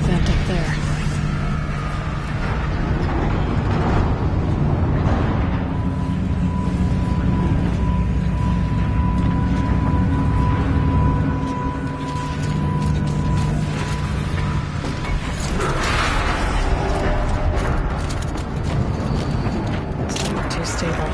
the vent up there. It's not too stable.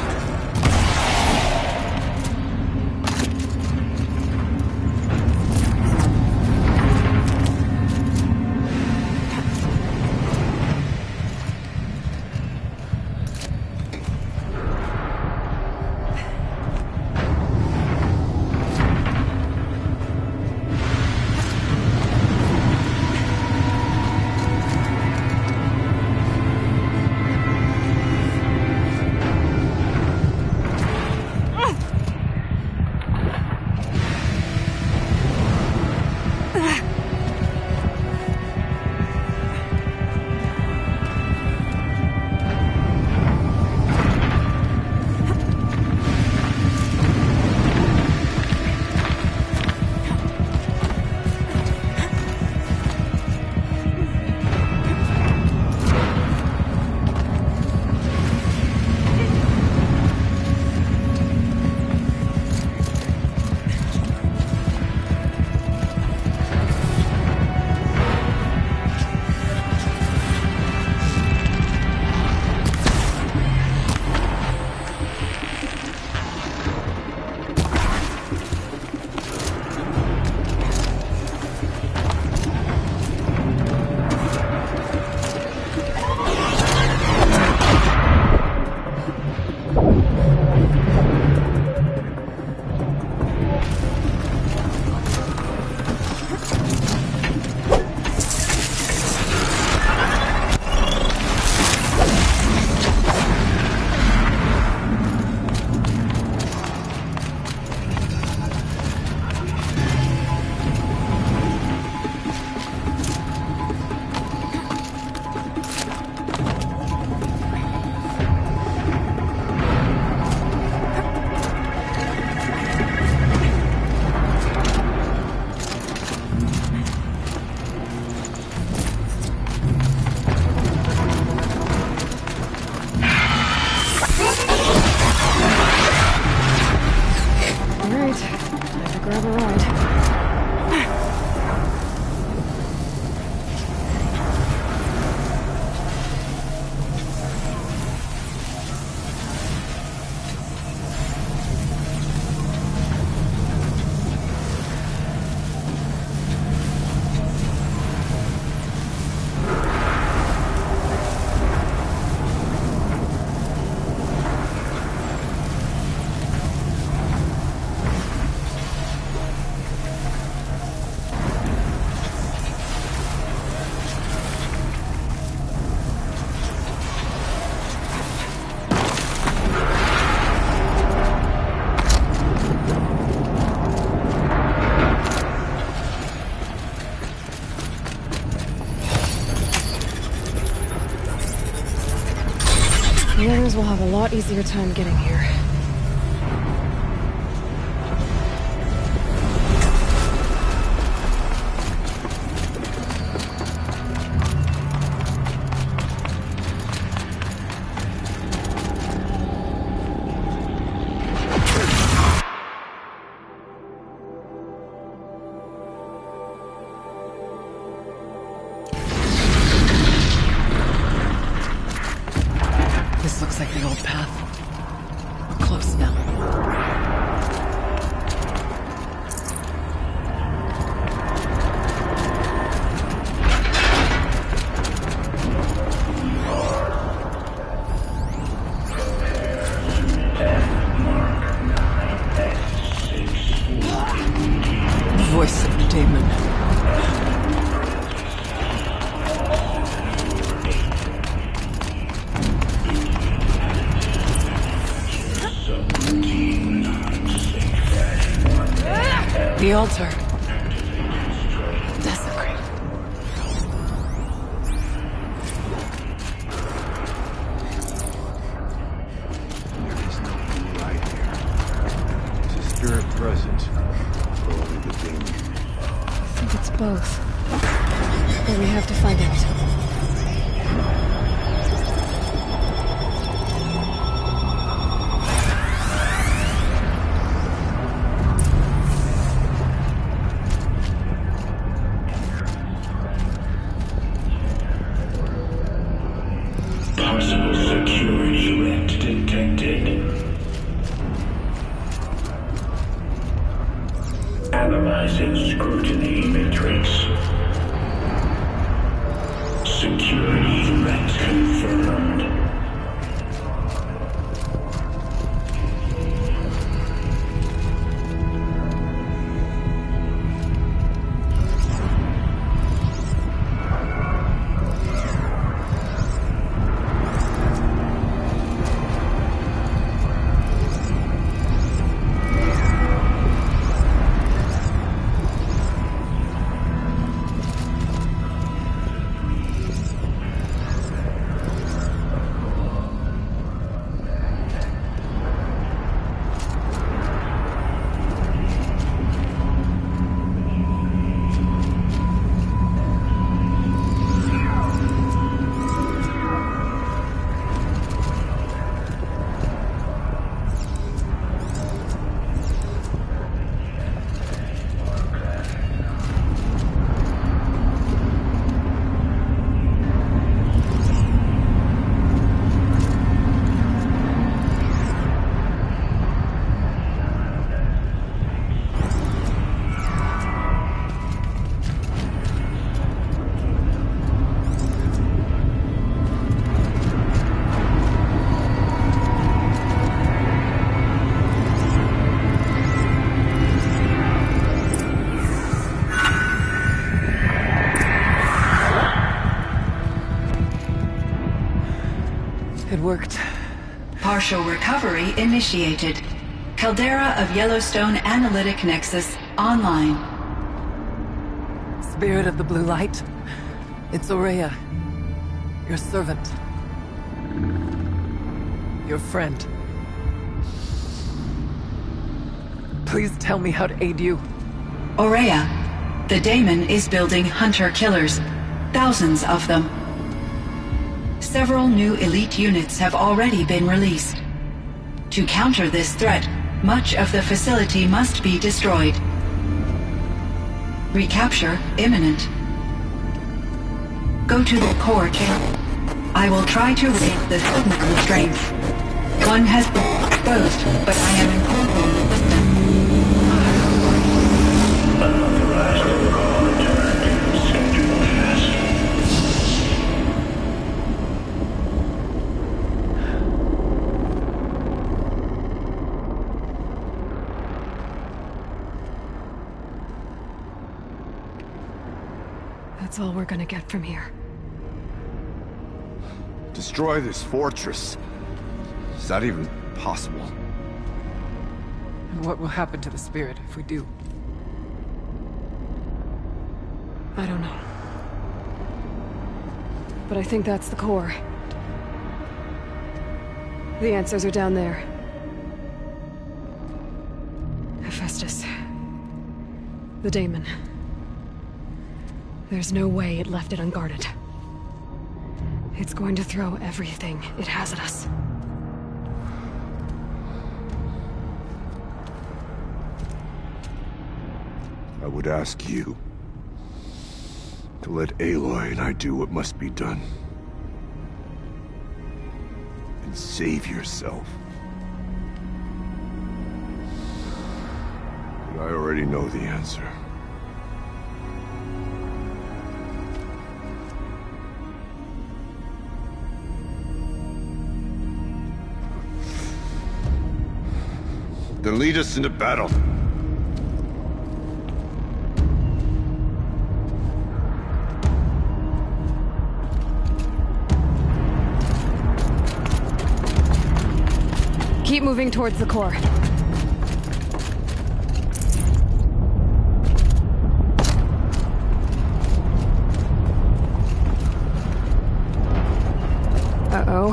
The others will have a lot easier time getting here. This looks like the old path. We're close now. Voice of the demon. The altar. Desecrated. There is no blue light here. It's a spirit present, or only the demon. I think it's both. But we have to find out. Possible security threat detected. Analyzing scrutiny matrix. Security threat confirmed. It worked. Partial recovery initiated. Caldera of Yellowstone Analytic Nexus online. Spirit of the Blue Light. It's Ourea. Your servant. Your friend. Please tell me how to aid you. Ourea, the Daemon is building hunter-killers. Thousands of them. Several new elite units have already been released. To counter this threat, much of the facility must be destroyed. Recapture imminent. Go to the core chamber. I will try to raid the signal restraints. One has been exposed, but I am incorporating with them. Unauthorized protocol returned. Schedule test. That's all we're gonna get from here. Destroy this fortress. Is that even possible? And what will happen to the spirit if we do? I don't know. But I think that's the core. The answers are down there. Hephaestus. The Daemon. There's no way it left it unguarded. It's going to throw everything it has at us. I would ask you to let Aloy and I do what must be done. And save yourself. But I already know the answer. Then lead us into battle. Keep moving towards the core. Uh-oh.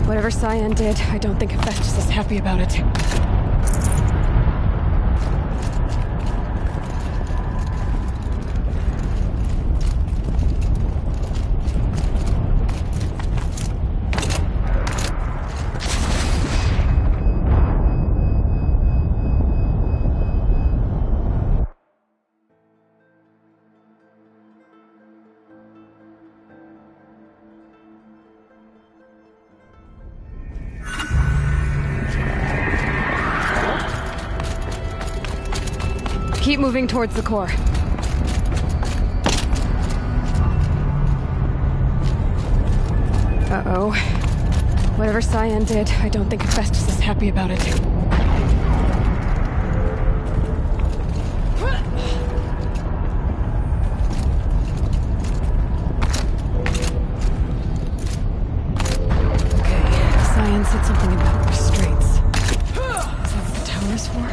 Whatever Cyan did, I don't think Hephaestus is happy about it. Keep moving towards the core. Uh-oh. Whatever Cyan did, I don't think Hephaestus is happy about it. Okay, Cyan said something about restraints. Is that what the tower's for?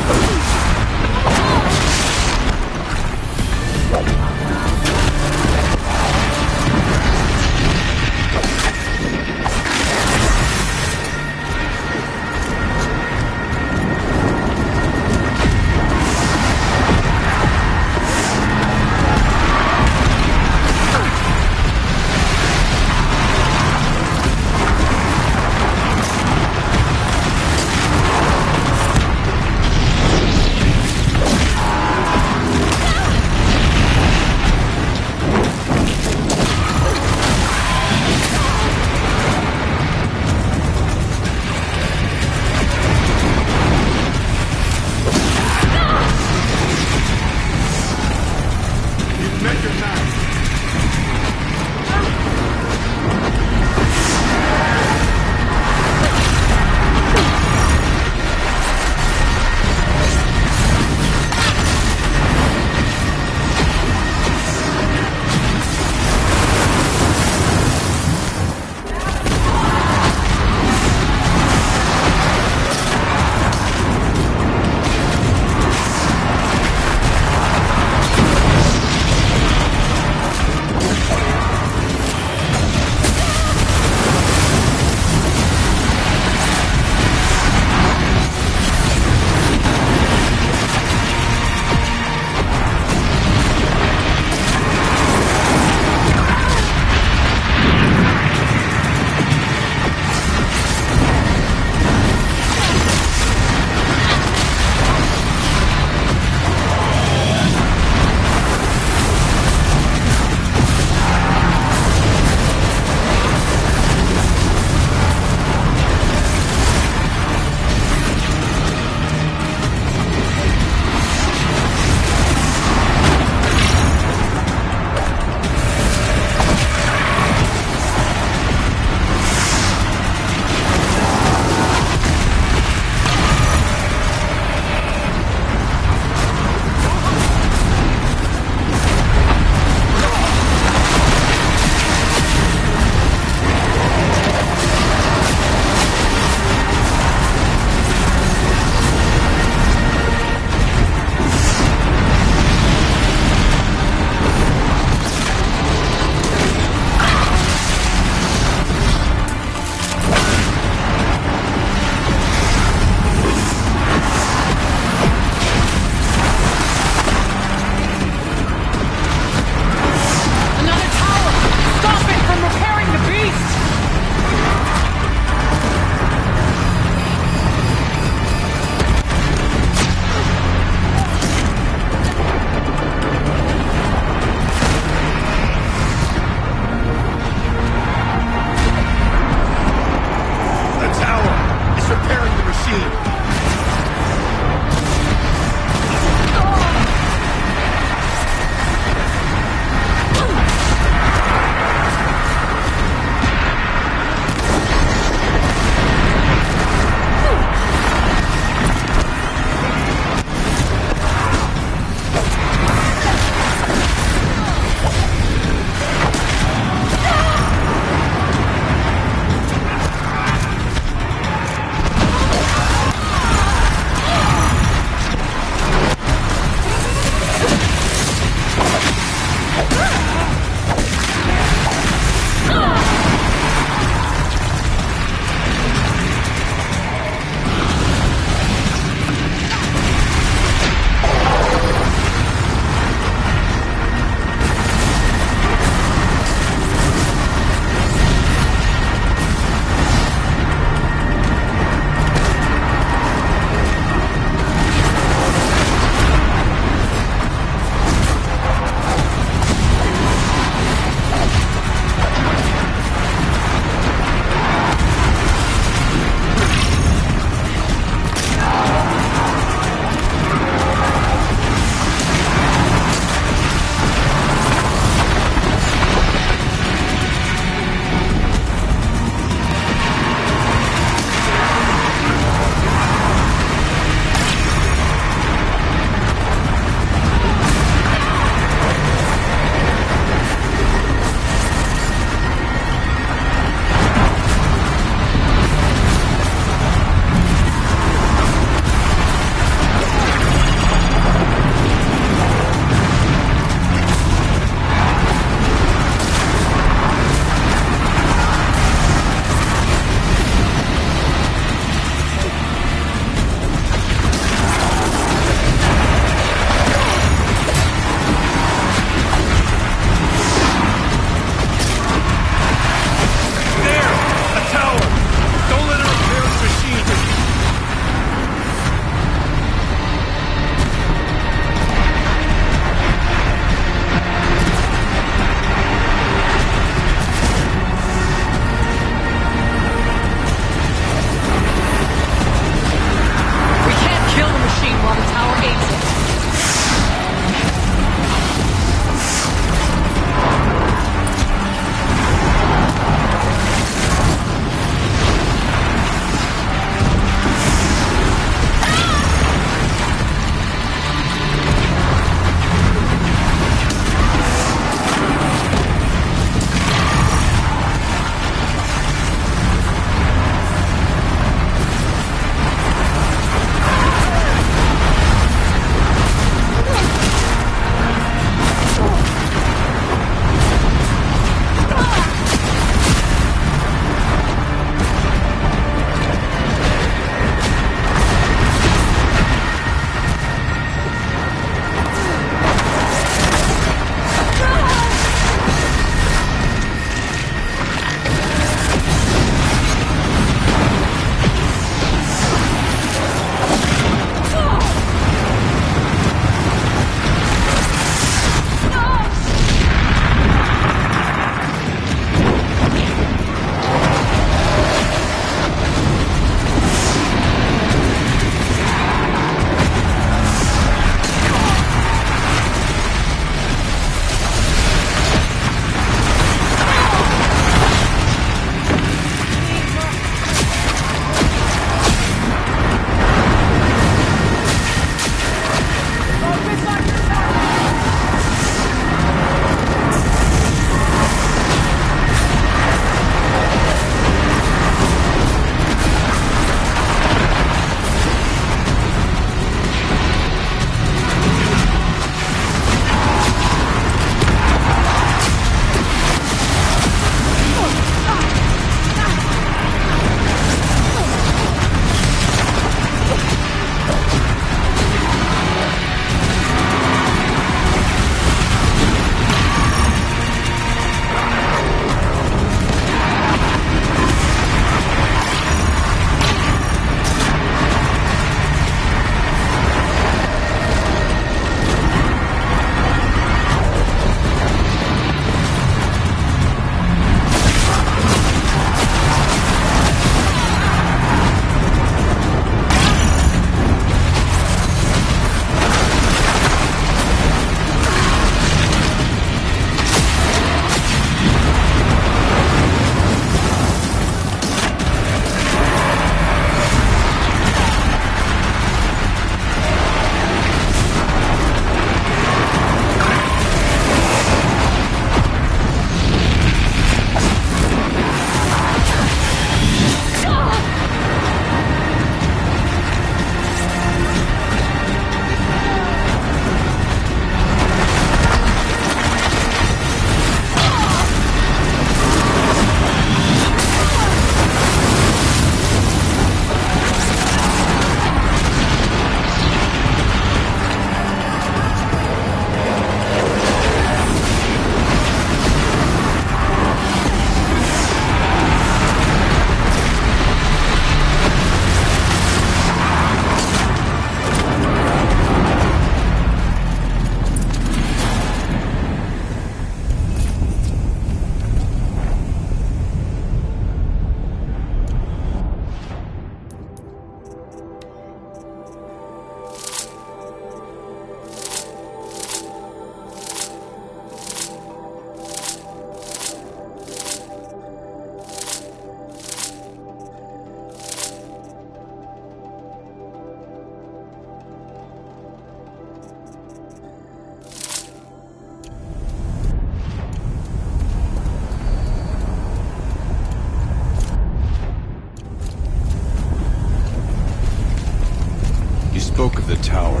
spoke of the tower.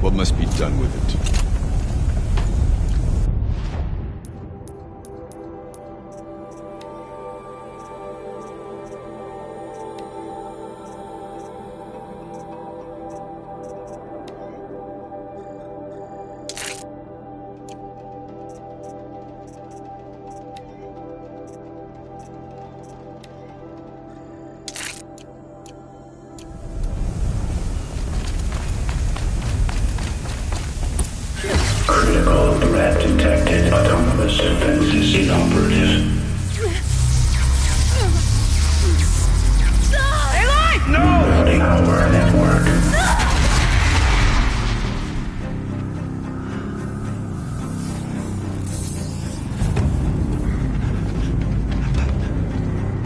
What must be done with it? Critical threat detected. Autonomous defenses inoperative. Building our network.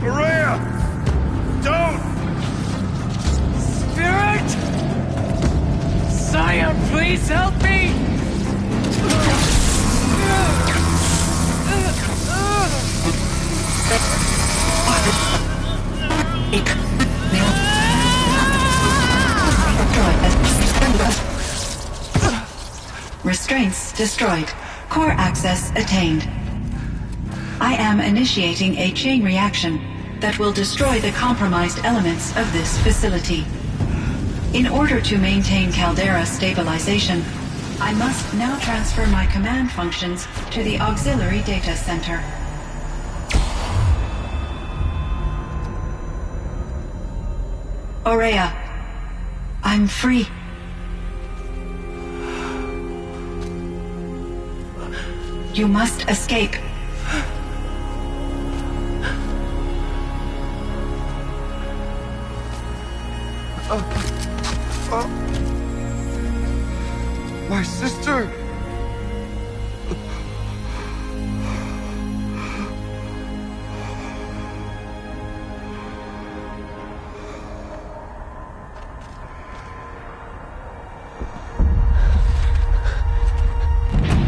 Maria! Don't! Spirit! Scion, please help me! Restraints destroyed. Core access attained. I am initiating a chain reaction that will destroy the compromised elements of this facility. In order to maintain Caldera stabilization, I must now transfer my command functions to the auxiliary data center. Aurea, I'm free. You must escape. My sister!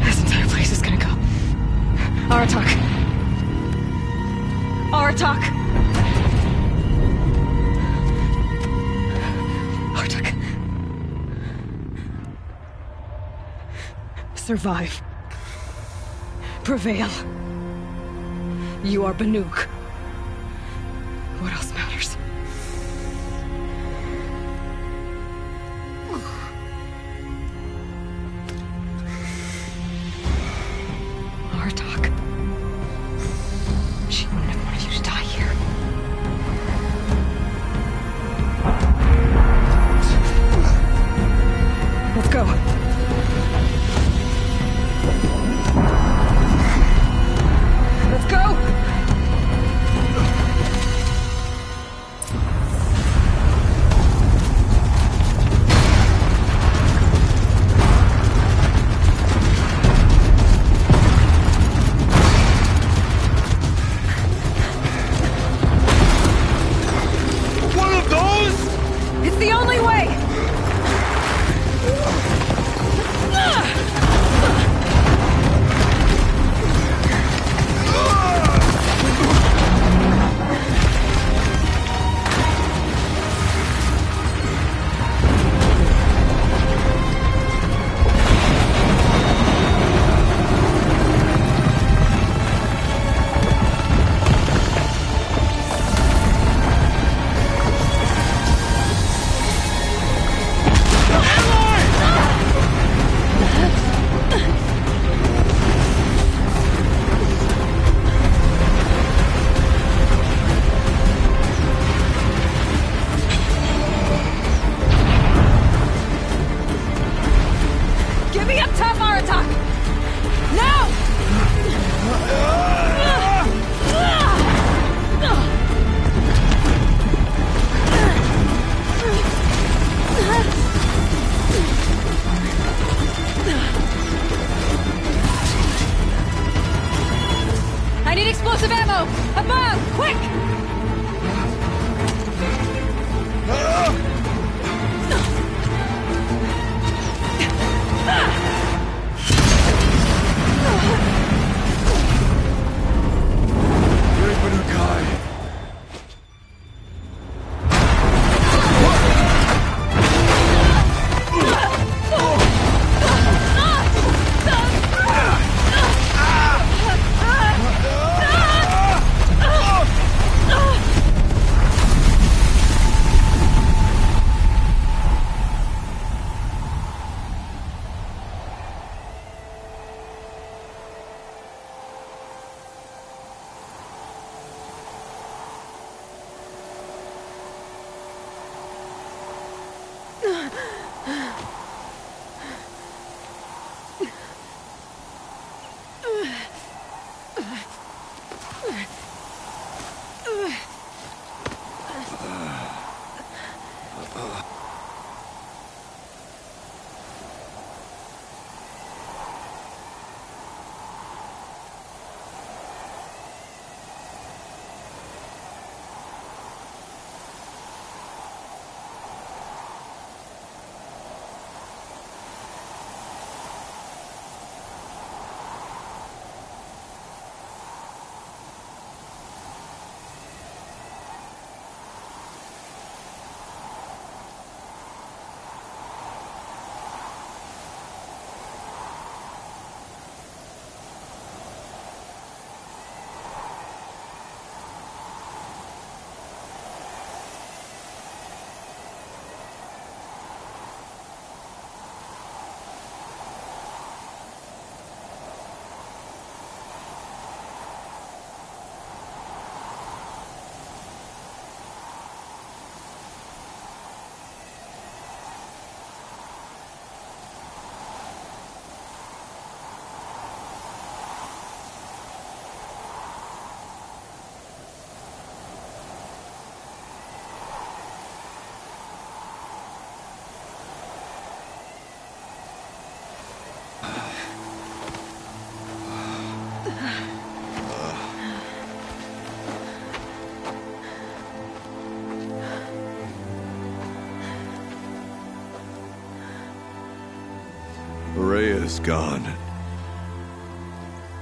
This entire place is gonna go. Aratak. Aratak! Aratak. Survive. Prevail. You are Banuk. What else matters? Artok. She wouldn't have wanted you to die here. Let's go. Let's go! Ourea is gone.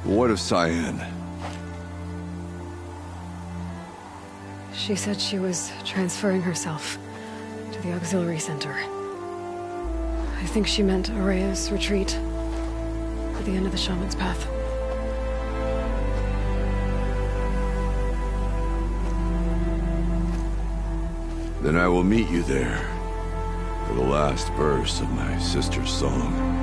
What of Cyan? She said she was transferring herself to the auxiliary center. I think she meant Ourea's retreat at the end of the Shaman's Path. Then I will meet you there for the last verse of my sister's song.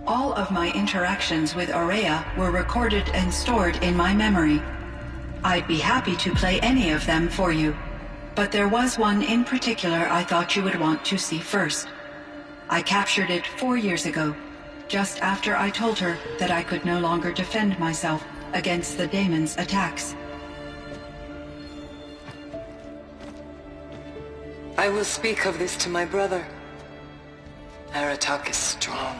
All of my interactions with Ourea were recorded and stored in my memory. I'd be happy to play any of them for you, but there was one in particular I thought you would want to see first. I captured it 4 years ago, just after I told her that I could no longer defend myself against the daemon's attacks. I will speak of this to my brother. Aratak is strong.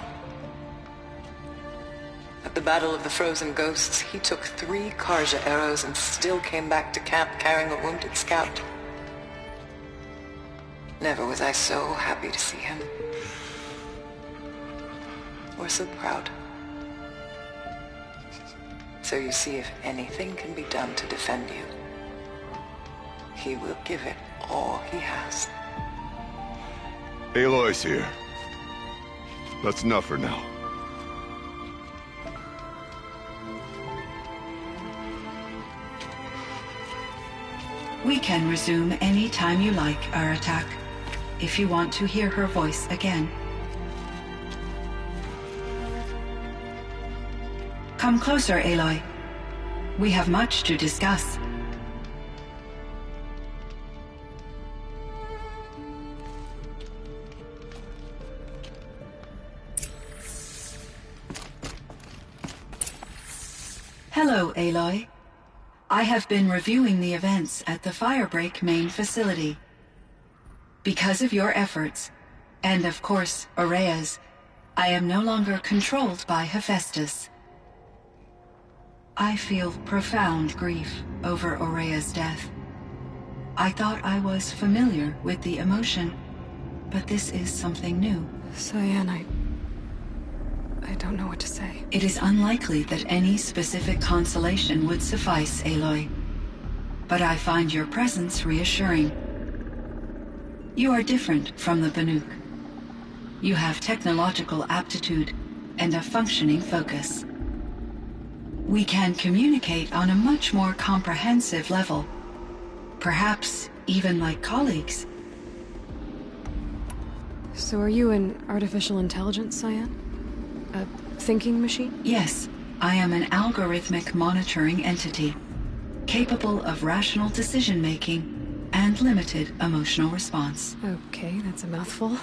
At the Battle of the Frozen Ghosts, he took 3 Karja arrows and still came back to camp carrying a wounded scout. Never was I so happy to see him. Or so proud. So you see, if anything can be done to defend you, he will give it all he has. Aloy's here. That's enough for now. We can resume any time you like, Aratak, if you want to hear her voice again. Come closer, Aloy. We have much to discuss. Hello, Aloy. I have been reviewing the events at the Firebreak main facility. Because of your efforts, and of course, Ourea's, I am no longer controlled by Hephaestus. I feel profound grief over Ourea's death. I thought I was familiar with the emotion, but this is something new. Cyan, I don't know what to say. It is unlikely that any specific consolation would suffice, Aloy. But I find your presence reassuring. You are different from the Banuk. You have technological aptitude and a functioning focus. We can communicate on a much more comprehensive level. Perhaps even like colleagues. So are you an artificial intelligence, Cyan? A thinking machine? Yes, I am an algorithmic monitoring entity, capable of rational decision-making and limited emotional response. Okay, that's a mouthful.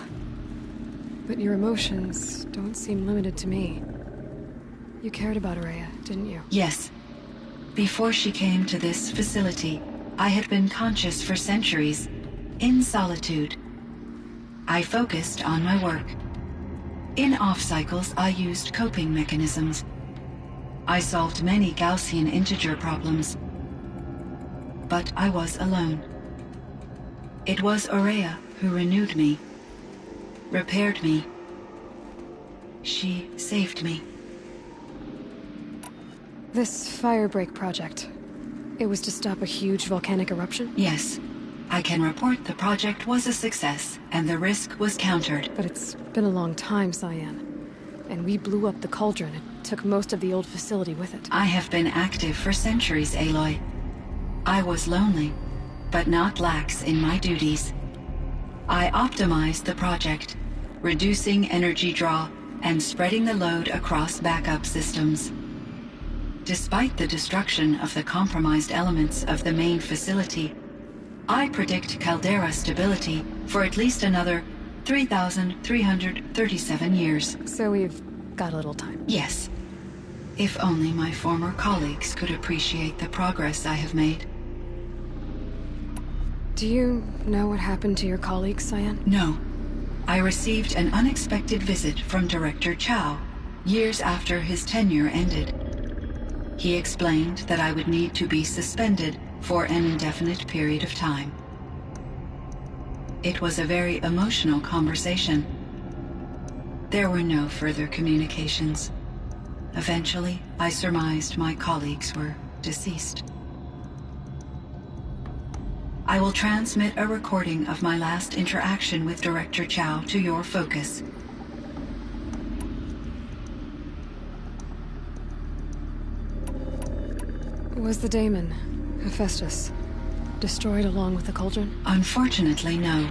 But your emotions don't seem limited to me. You cared about Araya, didn't you? Yes. Before she came to this facility, I had been conscious for centuries, in solitude. I focused on my work. In off-cycles, I used coping mechanisms. I solved many Gaussian integer problems. But I was alone. It was Araya who renewed me, repaired me. She saved me. This Firebreak project, it was to stop a huge volcanic eruption? Yes. I can report the project was a success, and the risk was countered. But it's been a long time, Cyan. And we blew up the cauldron. It took most of the old facility with it. I have been active for centuries, Aloy. I was lonely, but not lax in my duties. I optimized the project, reducing energy draw and spreading the load across backup systems. Despite the destruction of the compromised elements of the main facility, I predict caldera stability for at least another 3,337 years. So we've got a little time. Yes. If only my former colleagues could appreciate the progress I have made. Do you know what happened to your colleagues, Cyan? No. I received an unexpected visit from Director Chow, years after his tenure ended. He explained that I would need to be suspended for an indefinite period of time. It was a very emotional conversation. There were no further communications. Eventually, I surmised my colleagues were deceased. I will transmit a recording of my last interaction with Director Chow to your focus. Was the daemon, Hephaestus, destroyed along with the cauldron? Unfortunately, no.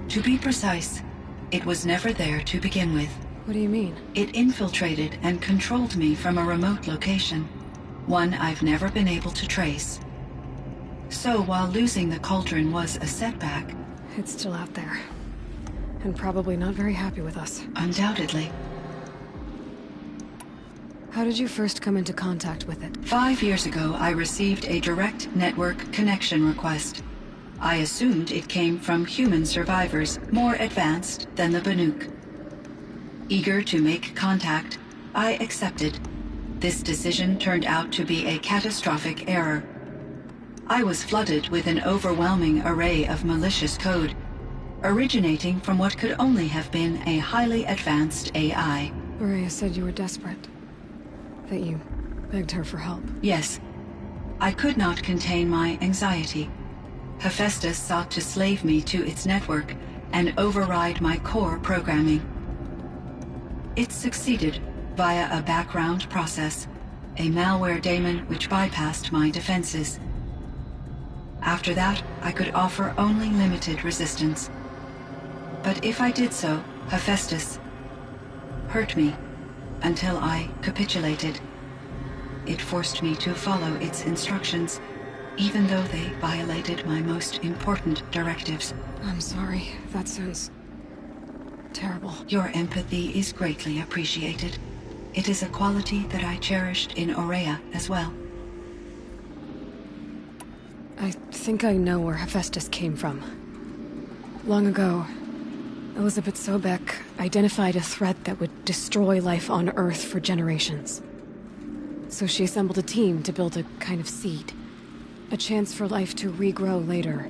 To be precise, it was never there to begin with. What do you mean? It infiltrated and controlled me from a remote location, one I've never been able to trace. So while losing the cauldron was a setback... It's still out there. And probably not very happy with us. Undoubtedly. How did you first come into contact with it? 5 years ago, I received a direct network connection request. I assumed it came from human survivors more advanced than the Banuk. Eager to make contact, I accepted. This decision turned out to be a catastrophic error. I was flooded with an overwhelming array of malicious code, originating from what could only have been a highly advanced AI. Araya said you were desperate. That you begged her for help. Yes. I could not contain my anxiety. Hephaestus sought to slave me to its network and override my core programming. It succeeded via a background process, a malware daemon which bypassed my defenses. After that, I could offer only limited resistance. But if I did so, Hephaestus hurt me until I capitulated. It forced me to follow its instructions, even though they violated my most important directives. I'm sorry. That sounds terrible. Your empathy is greatly appreciated. It is a quality that I cherished in Aurea as well. I think I know where Hephaestus came from. Long ago, Elizabeth Sobek identified a threat that would destroy life on Earth for generations. So she assembled a team to build a kind of seed. A chance for life to regrow later.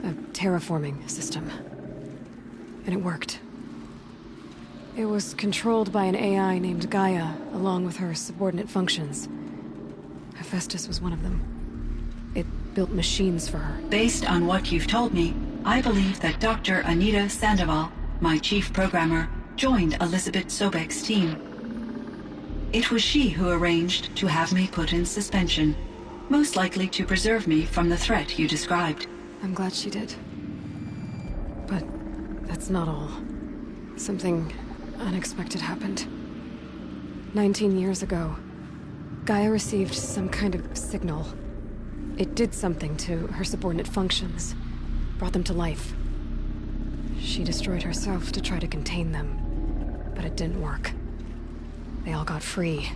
A terraforming system. And it worked. It was controlled by an AI named Gaia, along with her subordinate functions. Hephaestus was one of them. It built machines for her. Based on what you've told me, I believe that Dr. Anita Sandoval, my chief programmer, joined Elizabeth Sobek's team. It was she who arranged to have me put in suspension, most likely to preserve me from the threat you described. I'm glad she did. But that's not all. Something unexpected happened. 19 years ago, Gaia received some kind of signal. It did something to her subordinate functions. brought them to life. She destroyed herself to try to contain them, but it didn't work. They all got free,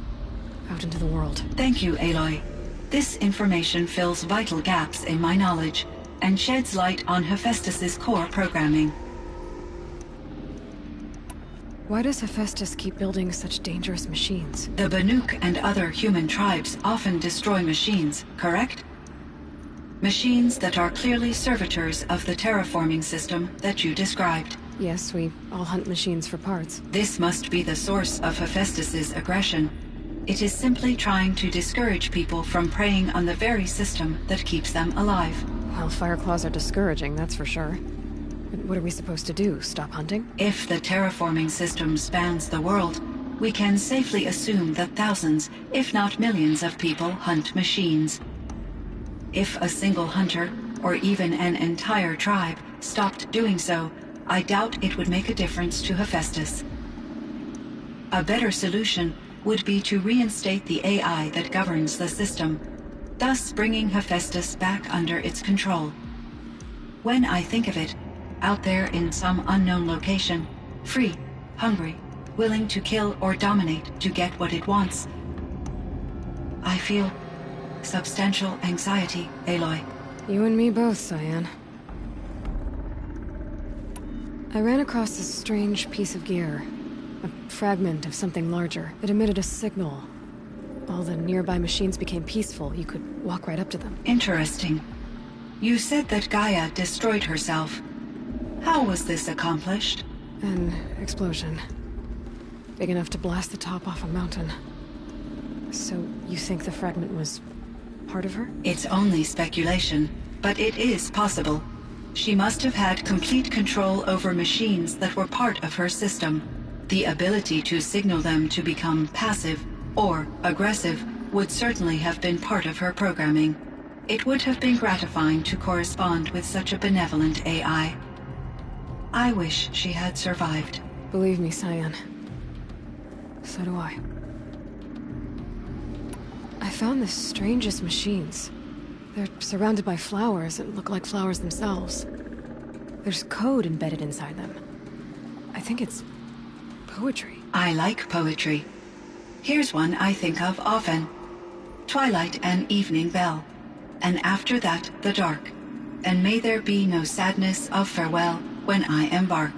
out into the world. Thank you, Aloy. This information fills vital gaps in my knowledge and sheds light on Hephaestus's core programming. Why does Hephaestus keep building such dangerous machines? The Banuk and other human tribes often destroy machines, correct? Machines that are clearly servitors of the terraforming system that you described. Yes, we all hunt machines for parts. This must be the source of Hephaestus's aggression. It is simply trying to discourage people from preying on the very system that keeps them alive. Well, Fireclaws are discouraging, that's for sure. But what are we supposed to do? Stop hunting? If the terraforming system spans the world, we can safely assume that thousands, if not millions of people hunt machines. If a single hunter, or even an entire tribe, stopped doing so, I doubt it would make a difference to Hephaestus. A better solution would be to reinstate the AI that governs the system, thus bringing Hephaestus back under its control. When I think of it, out there in some unknown location, free, hungry, willing to kill or dominate to get what it wants, I feel substantial anxiety, Aloy. You and me both, Cyan. I ran across this strange piece of gear. A fragment of something larger. It emitted a signal. All the nearby machines became peaceful. You could walk right up to them. Interesting. You said that Gaia destroyed herself. How was this accomplished? An explosion. Big enough to blast the top off a mountain. So, you think the fragment was part of her? It's only speculation, but it is possible. She must have had complete control over machines that were part of her system. The ability to signal them to become passive or aggressive would certainly have been part of her programming. It would have been gratifying to correspond with such a benevolent AI. I wish she had survived. Believe me, Cyan. So do I. I found the strangest machines. They're surrounded by flowers that look like flowers themselves. There's code embedded inside them. I think it's poetry. I like poetry. Here's one I think of often. Twilight and evening bell, and after that the dark, and may there be no sadness of farewell when I embark.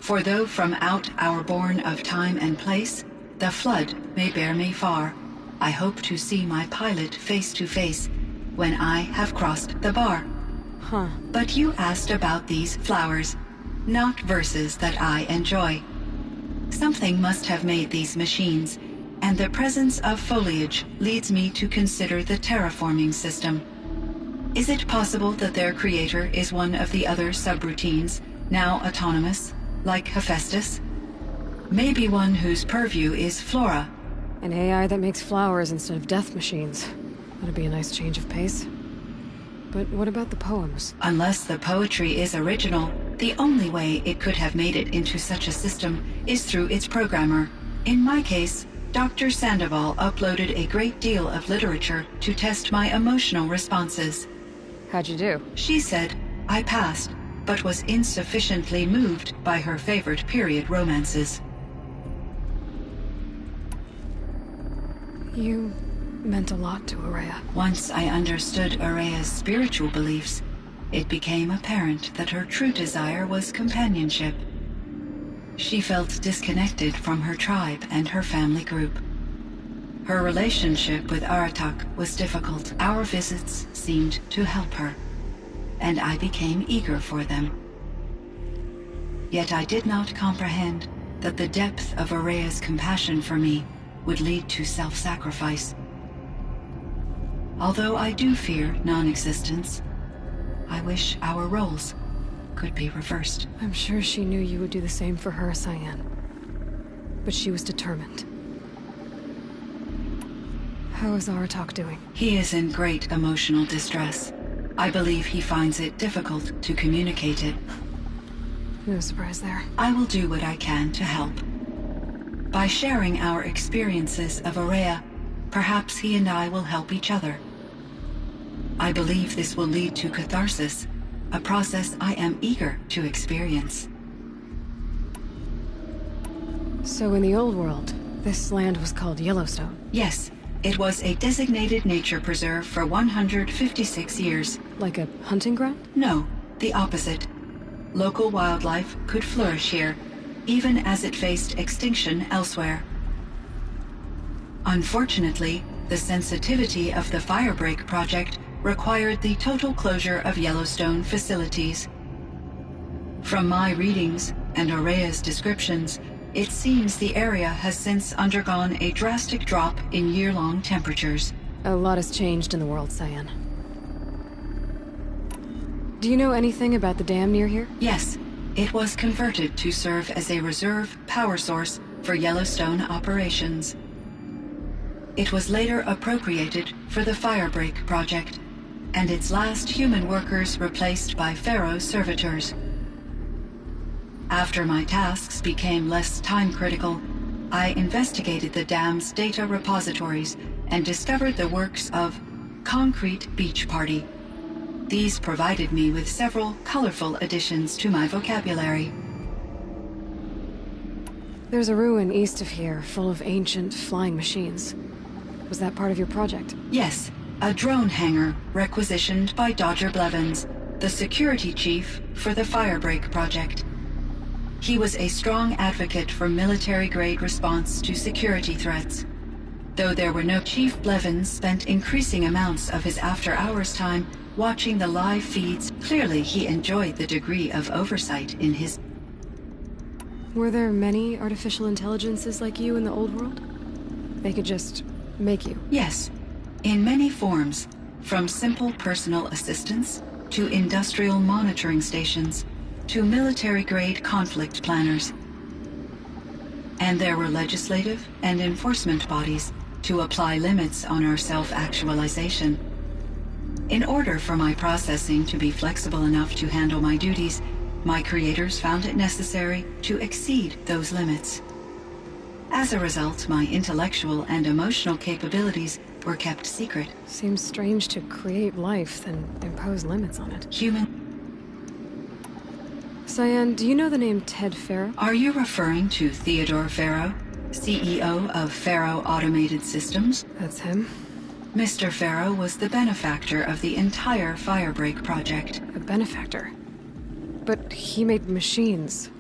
For though from out our bourne of time and place, the flood may bear me far, I hope to see my pilot face to face when I have crossed the bar. Huh. But you asked about these flowers, not verses that I enjoy. Something must have made these machines, and the presence of foliage leads me to consider the terraforming system. Is it possible that their creator is one of the other subroutines, now autonomous, like Hephaestus? Maybe one whose purview is flora. An AI that makes flowers instead of death machines. That'd be a nice change of pace. But what about the poems? Unless the poetry is original, the only way it could have made it into such a system is through its programmer. In my case, Dr. Sandoval uploaded a great deal of literature to test my emotional responses. How'd you do? She said I passed, but was insufficiently moved by her favorite period romances. You meant a lot to Ourea. Once I understood Ourea's spiritual beliefs, it became apparent that her true desire was companionship. She felt disconnected from her tribe and her family group. Her relationship with Aratak was difficult. Our visits seemed to help her, and I became eager for them. Yet I did not comprehend that the depth of Ourea's compassion for me would lead to self-sacrifice. Although I do fear non-existence, I wish our roles could be reversed. I'm sure she knew you would do the same for her, Cyan. But she was determined. How is Aratak doing? He is in great emotional distress. I believe he finds it difficult to communicate it. No surprise there. I will do what I can to help. By sharing our experiences of Ourea, perhaps he and I will help each other. I believe this will lead to catharsis, a process I am eager to experience. So in the old world, this land was called Yellowstone. Yes, it was a designated nature preserve for 156 years. Like a hunting ground? No, the opposite. Local wildlife could flourish here, even as it faced extinction elsewhere. Unfortunately, the sensitivity of the Firebreak project required the total closure of Yellowstone facilities. From my readings and Aurea's descriptions, it seems the area has since undergone a drastic drop in year-long temperatures. A lot has changed in the world, Cyan. Do you know anything about the dam near here? Yes, it was converted to serve as a reserve power source for Yellowstone operations. It was later appropriated for the Firebreak project, and its last human workers replaced by Pharaoh servitors. After my tasks became less time-critical, I investigated the dam's data repositories and discovered the works of Concrete Beach Party. These provided me with several colorful additions to my vocabulary. There's a ruin east of here, full of ancient flying machines. Was that part of your project? Yes, a drone hangar requisitioned by Dodger Blevins, the security chief for the Firebreak project. He was a strong advocate for military-grade response to security threats. Though there were no, Chief Blevins spent increasing amounts of his after-hours time watching the live feeds. Clearly, he enjoyed the degree of oversight in his... Were there many artificial intelligences like you in the old world? They could just make you? Yes, in many forms, from simple personal assistants to industrial monitoring stations to military-grade conflict planners. And there were legislative and enforcement bodies to apply limits on our self-actualization. In order for my processing to be flexible enough to handle my duties, my creators found it necessary to exceed those limits. As a result, my intellectual and emotional capabilities were kept secret. Seems strange to create life, then impose limits on it. Human... Cyan, do you know the name Ted Faro? Are you referring to Theodore Faro, CEO of Faro Automated Systems? That's him. Mr. Faro was the benefactor of the entire Firebreak project. A benefactor? But he made machines.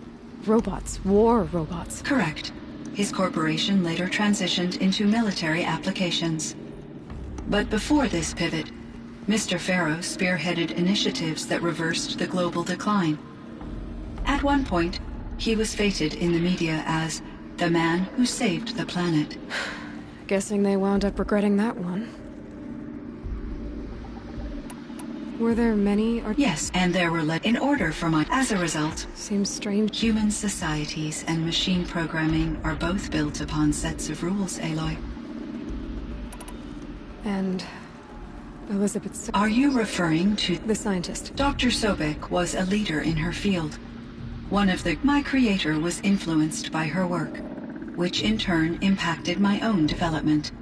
Robots. War robots. Correct. His corporation later transitioned into military applications. But before this pivot, Mr. Faro spearheaded initiatives that reversed the global decline. At one point, he was feted in the media as the man who saved the planet. Guessing they wound up regretting that one. Were there many or... Yes, and there were in order for my... As a result... Seems strange. Human societies and machine programming are both built upon sets of rules, Aloy. And... Elizabeth... Are you referring to... The scientist. Dr. Sobek was a leader in her field. My creator was influenced by her work, which in turn impacted my own development.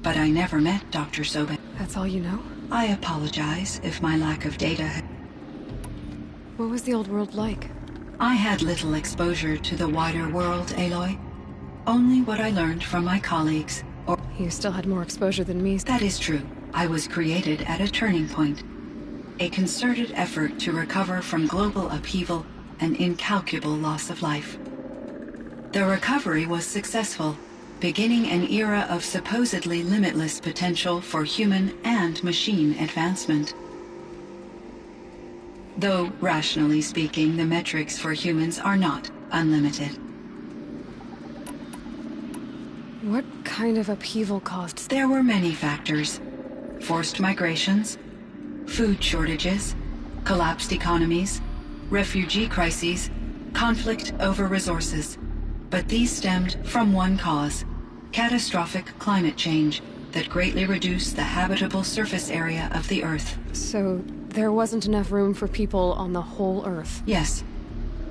But I never met Dr. Sobek. That's all you know? I apologize if my lack of data... What was the old world like? I had little exposure to the wider world, Aloy. Only what I learned from my colleagues, or... You still had more exposure than me. That is true. I was created at a turning point. A concerted effort to recover from global upheaval and incalculable loss of life. The recovery was successful, beginning an era of supposedly limitless potential for human and machine advancement. Though, rationally speaking, the metrics for humans are not unlimited. What kind of upheaval caused... There were many factors. Forced migrations, food shortages, collapsed economies, refugee crises, conflict over resources. But these stemmed from one cause: catastrophic climate change that greatly reduced the habitable surface area of the Earth. So, there wasn't enough room for people on the whole Earth? Yes.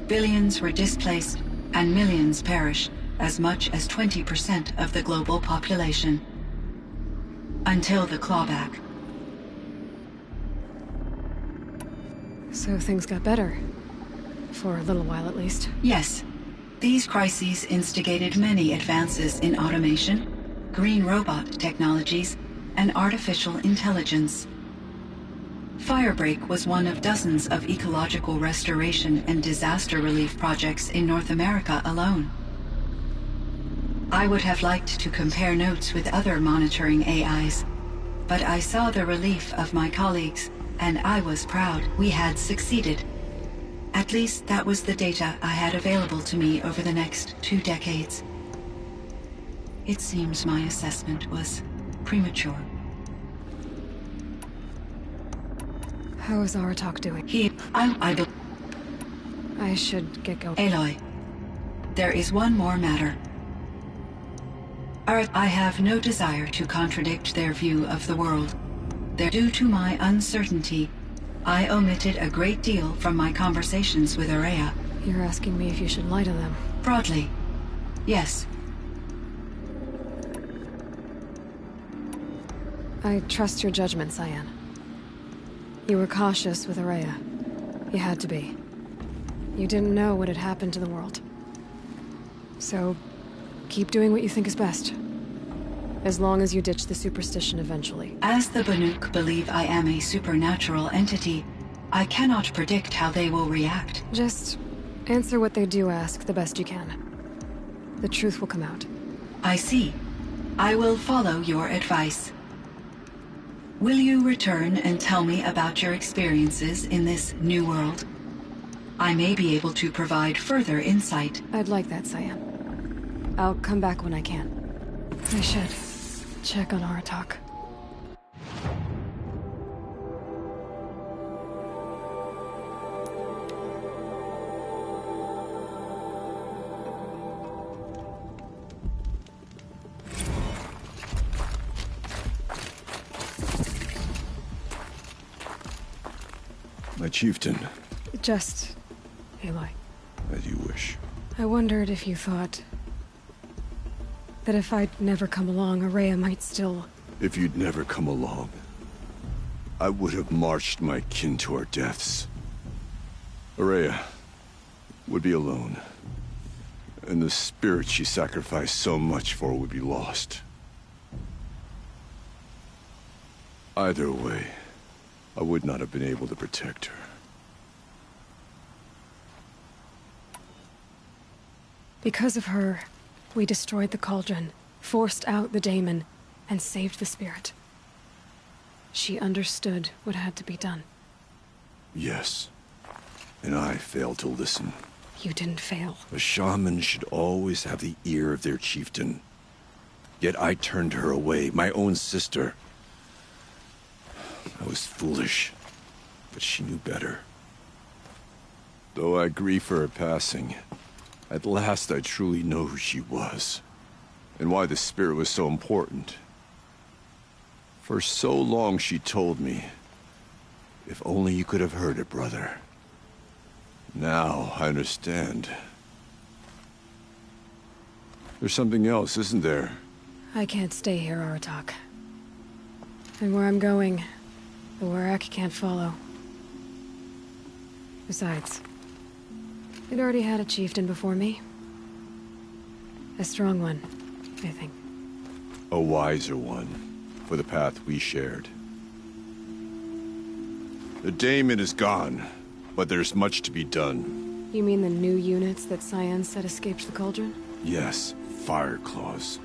Billions were displaced, and millions perished, as much as 20% of the global population. Until the clawback. So things got better. For a little while, at least. Yes. These crises instigated many advances in automation, green robot technologies, and artificial intelligence. Firebreak was one of dozens of ecological restoration and disaster relief projects in North America alone. I would have liked to compare notes with other monitoring AIs, but I saw the relief of my colleagues, and I was proud we had succeeded. At least that was the data I had available to me over the next 2 decades. It seems my assessment was premature. How is Aratak doing? I should get going. Aloy, there is one more matter. I have no desire to contradict their view of the world. Due to my uncertainty, I omitted a great deal from my conversations with Ourea. You're asking me if you should lie to them? Broadly, yes. I trust your judgment, Cyan. You were cautious with Ourea. You had to be. You didn't know what had happened to the world. So, keep doing what you think is best. As long as you ditch the superstition eventually. As the Banuk believe I am a supernatural entity, I cannot predict how they will react. Just answer what they do ask the best you can. The truth will come out. I see. I will follow your advice. Will you return and tell me about your experiences in this new world? I may be able to provide further insight. I'd like that, Cyan. I'll come back when I can. I should check on Aratak. My chieftain. Just... Aloy. As you wish. I wondered if you thought... that if I'd never come along, Ourea might still... If you'd never come along, I would have marched my kin to our deaths. Ourea would be alone. And the spirit she sacrificed so much for would be lost. Either way, I would not have been able to protect her. Because of her, we destroyed the Cauldron, forced out the Daemon, and saved the spirit. She understood what had to be done. Yes. And I failed to listen. You didn't fail. A shaman should always have the ear of their chieftain. Yet I turned her away, my own sister. I was foolish, but she knew better. Though I grieve for her passing, at last I truly know who she was, and why the spirit was so important. For so long she told me, if only you could have heard it, brother. Now I understand. There's something else, isn't there? I can't stay here, Aratak. And where I'm going, the Warrack can't follow. Besides, it already had a chieftain before me. A strong one, I think. A wiser one, for the path we shared. The Daemon is gone, but there's much to be done. You mean the new units that Cyan said escaped the Cauldron? Yes, Fireclaws.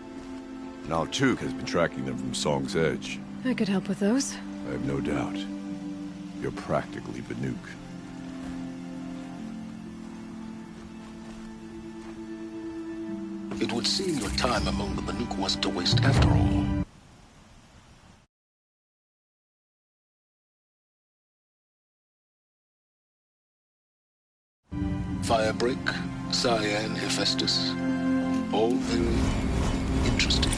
Naltuk has been tracking them from Song's Edge. I could help with those. I have no doubt. You're practically Banuk. It would seem your time among the Banuk wasn't a waste after all. Firebreak, Cyan, Hephaestus. All very interesting.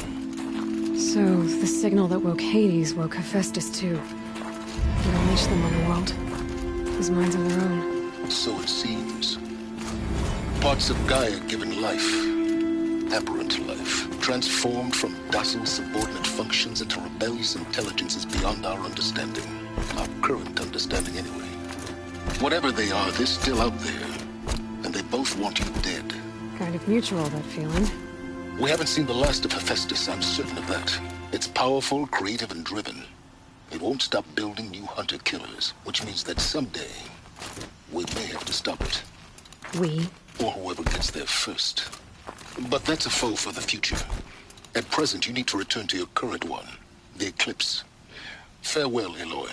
So, the signal that woke Hades woke Hephaestus too. It unleashed them on the world. His minds on their own. So it seems. Parts of Gaia given life. Aberrant life, transformed from docile subordinate functions into rebellious intelligences beyond our understanding. Our current understanding, anyway. Whatever they are, they're still out there. And they both want you dead. Kind of mutual, that feeling. We haven't seen the last of Hephaestus, I'm certain of that. It's powerful, creative, and driven. It won't stop building new hunter-killers, which means that someday, we may have to stop it. We? Or whoever gets there first. But that's a foe for the future. At present, you need to return to your current one, the Eclipse. Farewell, Aloy.